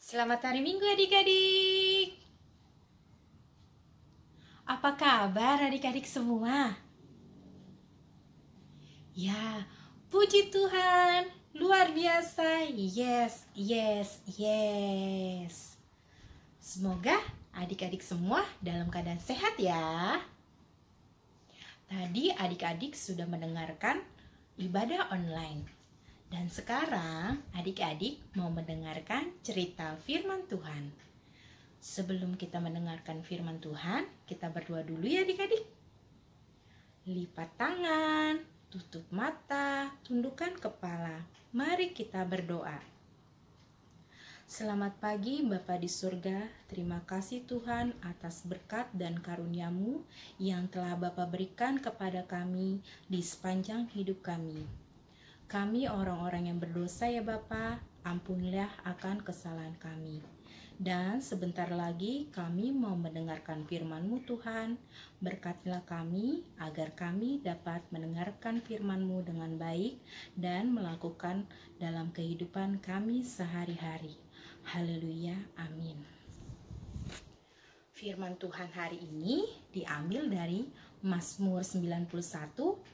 Selamat hari Minggu adik-adik. Apa kabar adik-adik semua? Ya, puji Tuhan, luar biasa. Yes, yes, yes. Semoga adik-adik semua dalam keadaan sehat ya. Tadi adik-adik sudah mendengarkan ibadah online. Dan sekarang adik-adik mau mendengarkan cerita firman Tuhan. Sebelum kita mendengarkan firman Tuhan, kita berdoa dulu ya adik-adik. Lipat tangan, tutup mata, tundukkan kepala. Mari kita berdoa. Selamat pagi Bapa di surga, terima kasih Tuhan atas berkat dan karunia-Mu yang telah Bapa berikan kepada kami di sepanjang hidup kami. Kami orang-orang yang berdosa ya Bapa, ampunilah akan kesalahan kami. Dan sebentar lagi kami mau mendengarkan firman-Mu Tuhan. Berkatilah kami agar kami dapat mendengarkan firman-Mu dengan baik dan melakukan dalam kehidupan kami sehari-hari. Haleluya, amin. Firman Tuhan hari ini diambil dari Mazmur 91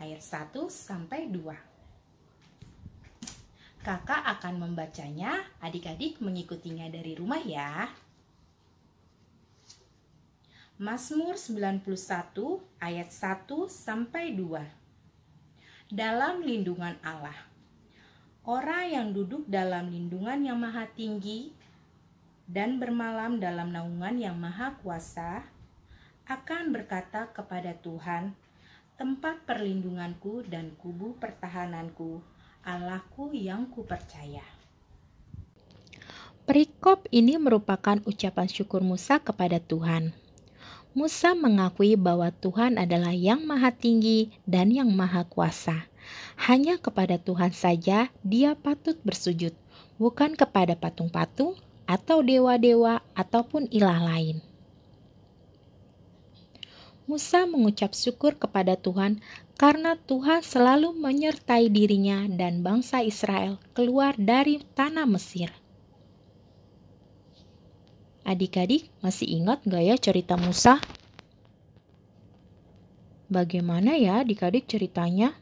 ayat 1 sampai 2. Kakak akan membacanya, adik-adik mengikutinya dari rumah ya. Mazmur 91 ayat 1 sampai 2. Dalam lindungan Allah. Orang yang duduk dalam lindungan yang maha tinggi dan bermalam dalam naungan yang maha kuasa akan berkata kepada Tuhan, tempat perlindunganku dan kubu pertahananku, Allahku yang kupercaya. Perikop ini merupakan ucapan syukur Musa kepada Tuhan. Musa mengakui bahwa Tuhan adalah yang maha tinggi dan yang maha kuasa. Hanya kepada Tuhan saja dia patut bersujud, bukan kepada patung-patung atau dewa-dewa ataupun ilah lain. Musa mengucap syukur kepada Tuhan karena Tuhan selalu menyertai dirinya dan bangsa Israel keluar dari tanah Mesir. Adik-adik masih ingat gak ya cerita Musa? Bagaimana ya adik-adik ceritanya?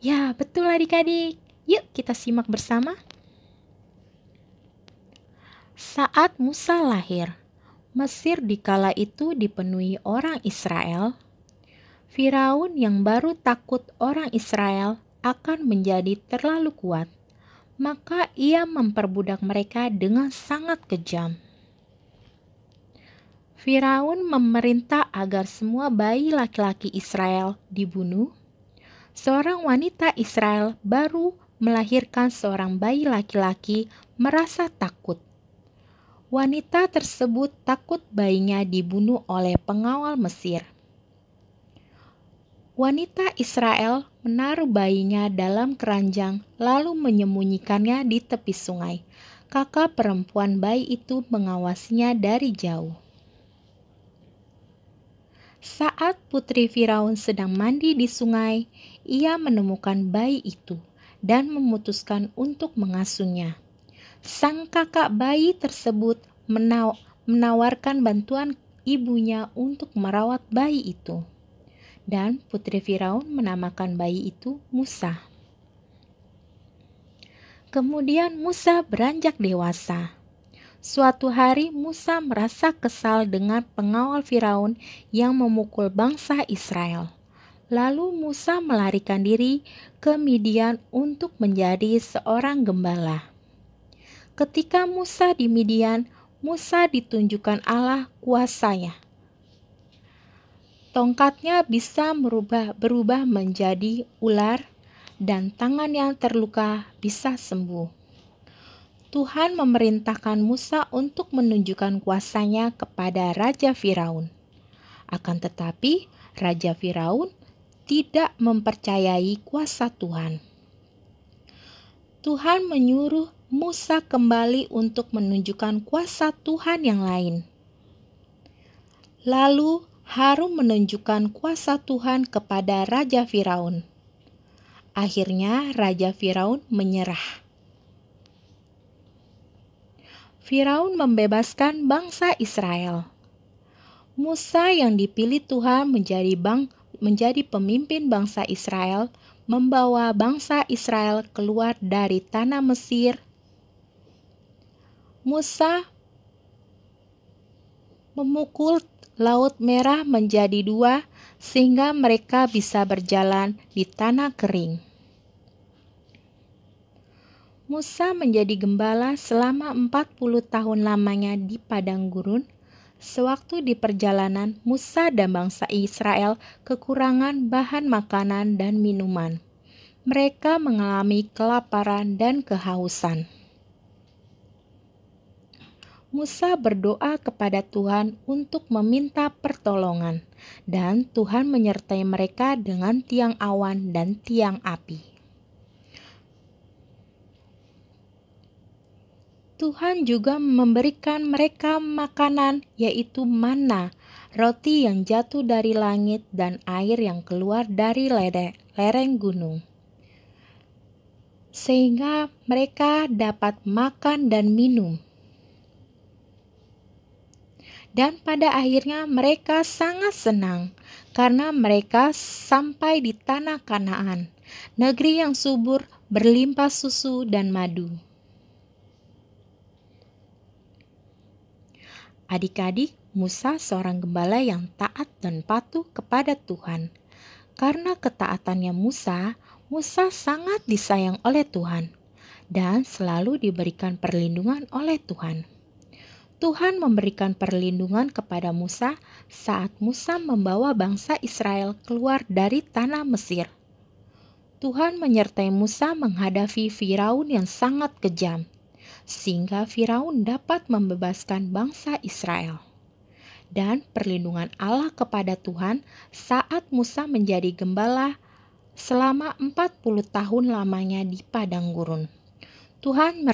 Ya, betul adik-adik. Yuk kita simak bersama. Saat Musa lahir, Mesir di kala itu dipenuhi orang Israel. Firaun yang baru takut orang Israel akan menjadi terlalu kuat, maka ia memperbudak mereka dengan sangat kejam. Firaun memerintah agar semua bayi laki-laki Israel dibunuh. Seorang wanita Israel baru melahirkan seorang bayi laki-laki merasa takut. Wanita tersebut takut bayinya dibunuh oleh pengawal Mesir. Wanita Israel menaruh bayinya dalam keranjang lalu menyembunyikannya di tepi sungai. Kakak perempuan bayi itu mengawasinya dari jauh. Saat putri Firaun sedang mandi di sungai, ia menemukan bayi itu dan memutuskan untuk mengasuhnya. Sang kakak bayi tersebut menawarkan bantuan ibunya untuk merawat bayi itu. Dan putri Firaun menamakan bayi itu Musa. Kemudian Musa beranjak dewasa. Suatu hari Musa merasa kesal dengan pengawal Firaun yang memukul bangsa Israel. Lalu Musa melarikan diri ke Midian untuk menjadi seorang gembala. Ketika Musa di Midian, Musa ditunjukkan Allah kuasanya. Tongkatnya bisa berubah menjadi ular dan tangan yang terluka bisa sembuh. Tuhan memerintahkan Musa untuk menunjukkan kuasanya kepada Raja Firaun. Akan tetapi, Raja Firaun tidak mempercayai kuasa Tuhan. Tuhan menyuruh Musa kembali untuk menunjukkan kuasa Tuhan yang lain. Lalu Harun menunjukkan kuasa Tuhan kepada Raja Firaun. Akhirnya Raja Firaun menyerah. Firaun membebaskan bangsa Israel. Musa yang dipilih Tuhan menjadi pemimpin bangsa Israel, membawa bangsa Israel keluar dari tanah Mesir. Musa memukul Laut Merah menjadi dua sehingga mereka bisa berjalan di tanah kering. Musa menjadi gembala selama 40 tahun lamanya di padang gurun. Sewaktu di perjalanan, Musa dan bangsa Israel kekurangan bahan makanan dan minuman. Mereka mengalami kelaparan dan kehausan. Musa berdoa kepada Tuhan untuk meminta pertolongan, dan Tuhan menyertai mereka dengan tiang awan dan tiang api. Tuhan juga memberikan mereka makanan, yaitu manna, roti yang jatuh dari langit dan air yang keluar dari lereng gunung, sehingga mereka dapat makan dan minum. Dan pada akhirnya mereka sangat senang karena mereka sampai di tanah Kanaan, negeri yang subur berlimpah susu dan madu. Adik-adik, Musa seorang gembala yang taat dan patuh kepada Tuhan. Karena ketaatannya Musa sangat disayang oleh Tuhan dan selalu diberikan perlindungan oleh Tuhan. Tuhan memberikan perlindungan kepada Musa saat Musa membawa bangsa Israel keluar dari tanah Mesir. Tuhan menyertai Musa menghadapi Firaun yang sangat kejam, sehingga Firaun dapat membebaskan bangsa Israel. Dan perlindungan Allah kepada Tuhan saat Musa menjadi gembala selama 40 tahun lamanya di padang gurun. Tuhan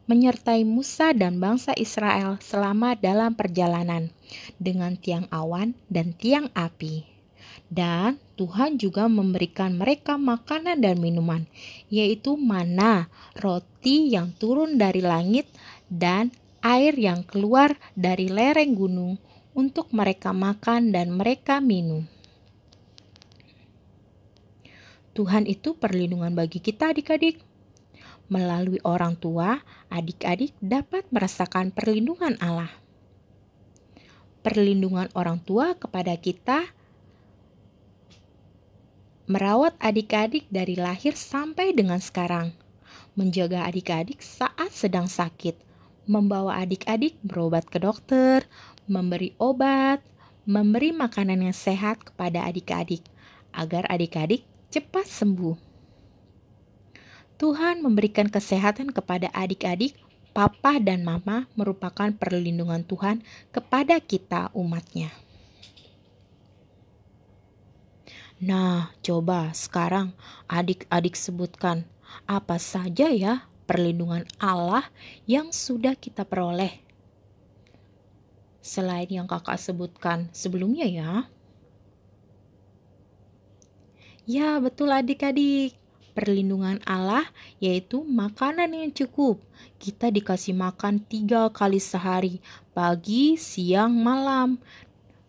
menyertai Musa dan bangsa Israel selama dalam perjalanan dengan tiang awan dan tiang api. Dan Tuhan juga memberikan mereka makanan dan minuman, yaitu manna, roti yang turun dari langit, dan air yang keluar dari lereng gunung untuk mereka makan dan mereka minum. Tuhan itu perlindungan bagi kita adik-adik. Melalui orang tua, adik-adik dapat merasakan perlindungan Allah. Perlindungan orang tua kepada kita merawat adik-adik dari lahir sampai dengan sekarang, menjaga adik-adik saat sedang sakit, membawa adik-adik berobat ke dokter, memberi obat, memberi makanan yang sehat kepada adik-adik, agar adik-adik cepat sembuh. Tuhan memberikan kesehatan kepada adik-adik. Papa dan mama merupakan perlindungan Tuhan kepada kita umatnya. Nah, coba sekarang adik-adik sebutkan apa saja ya perlindungan Allah yang sudah kita peroleh, selain yang kakak sebutkan sebelumnya ya. Ya, betul adik-adik. Perlindungan Allah yaitu makanan yang cukup. Kita dikasih makan 3 kali sehari, pagi, siang, malam.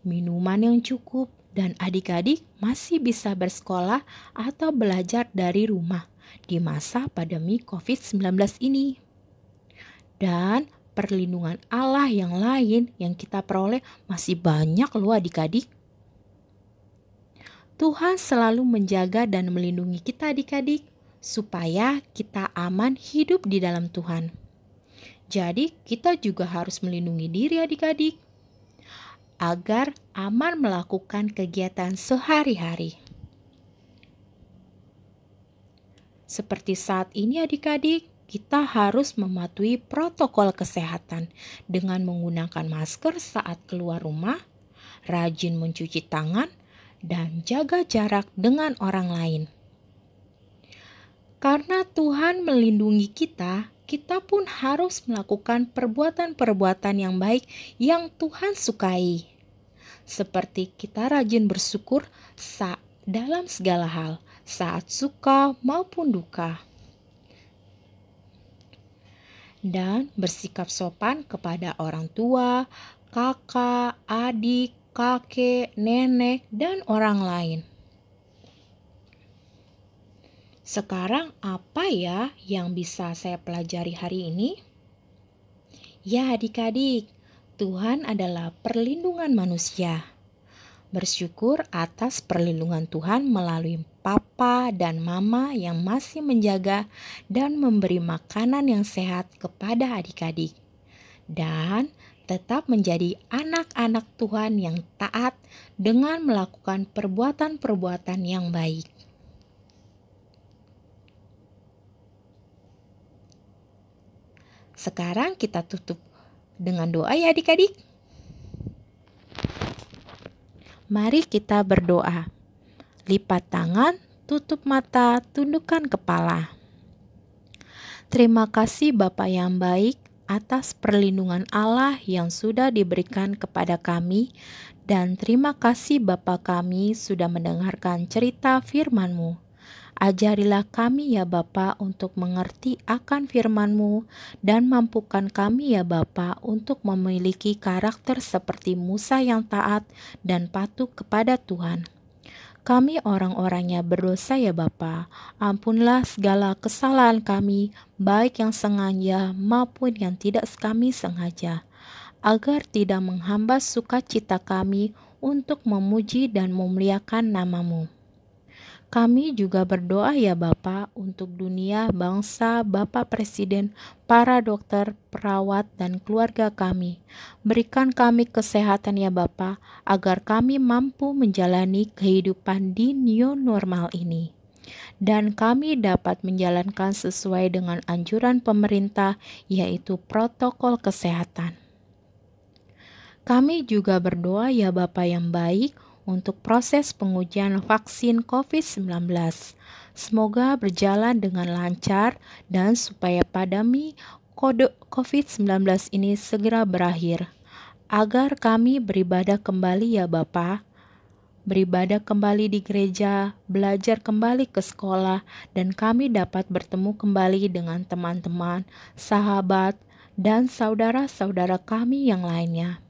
Minuman yang cukup, dan adik-adik masih bisa bersekolah atau belajar dari rumah di masa pandemi COVID-19 ini. Dan perlindungan Allah yang lain yang kita peroleh masih banyak loh adik-adik. Tuhan selalu menjaga dan melindungi kita adik-adik, supaya kita aman hidup di dalam Tuhan. Jadi kita juga harus melindungi diri adik-adik, agar aman melakukan kegiatan sehari-hari. Seperti saat ini adik-adik, kita harus mematuhi protokol kesehatan dengan menggunakan masker saat keluar rumah, rajin mencuci tangan, dan jaga jarak dengan orang lain. Karena Tuhan melindungi kita, kita pun harus melakukan perbuatan-perbuatan yang baik yang Tuhan sukai. Seperti kita rajin bersyukur dalam segala hal, saat suka maupun duka. dan bersikap sopan kepada orang tua, kakak, adik, kakek, nenek, dan orang lain. Sekarang apa ya yang bisa saya pelajari hari ini? Ya adik-adik, Tuhan adalah perlindungan manusia. Bersyukur atas perlindungan Tuhan melalui papa dan mama yang masih menjaga dan memberi makanan yang sehat kepada adik-adik. Dan tetap menjadi anak-anak Tuhan yang taat dengan melakukan perbuatan-perbuatan yang baik. Sekarang kita tutup dengan doa ya adik-adik. Mari kita berdoa. Lipat tangan, tutup mata, tundukkan kepala. Terima kasih Bapa yang baik atas perlindungan Allah yang sudah diberikan kepada kami, dan terima kasih Bapa kami sudah mendengarkan cerita firman-Mu. Ajarilah kami ya Bapa untuk mengerti akan firman-Mu dan mampukan kami ya Bapa untuk memiliki karakter seperti Musa yang taat dan patuh kepada Tuhan. Kami orang-orangnya berdosa ya Bapa, ampunlah segala kesalahan kami, baik yang sengaja maupun yang tidak kami sengaja, agar tidak menghambat sukacita kami untuk memuji dan memuliakan nama-Mu. Kami juga berdoa ya Bapa untuk dunia, bangsa, Bapak Presiden, para dokter, perawat, dan keluarga kami. Berikan kami kesehatan ya Bapa, agar kami mampu menjalani kehidupan di new normal ini. Dan kami dapat menjalankan sesuai dengan anjuran pemerintah, yaitu protokol kesehatan. Kami juga berdoa ya Bapa yang baik, untuk proses pengujian vaksin COVID-19. Semoga berjalan dengan lancar dan supaya pandemi COVID-19 ini segera berakhir. Agar kami beribadah kembali ya Bapa, beribadah kembali di gereja, belajar kembali ke sekolah, dan kami dapat bertemu kembali dengan teman-teman, sahabat, dan saudara-saudara kami yang lainnya.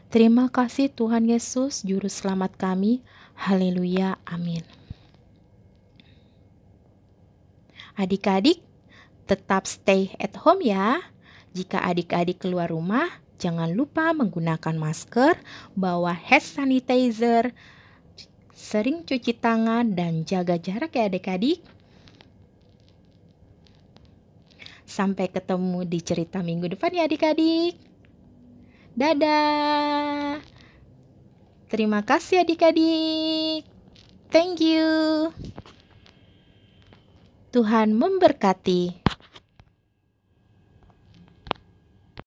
Terima kasih Tuhan Yesus, Juru Selamat kami. Haleluya, amin. Adik-adik, tetap stay at home ya. Jika adik-adik keluar rumah, jangan lupa menggunakan masker, bawa hand sanitizer, sering cuci tangan, dan jaga jarak ya adik-adik. Sampai ketemu di cerita minggu depan ya adik-adik. Dadah. Terima kasih adik-adik. Thank you. Tuhan memberkati.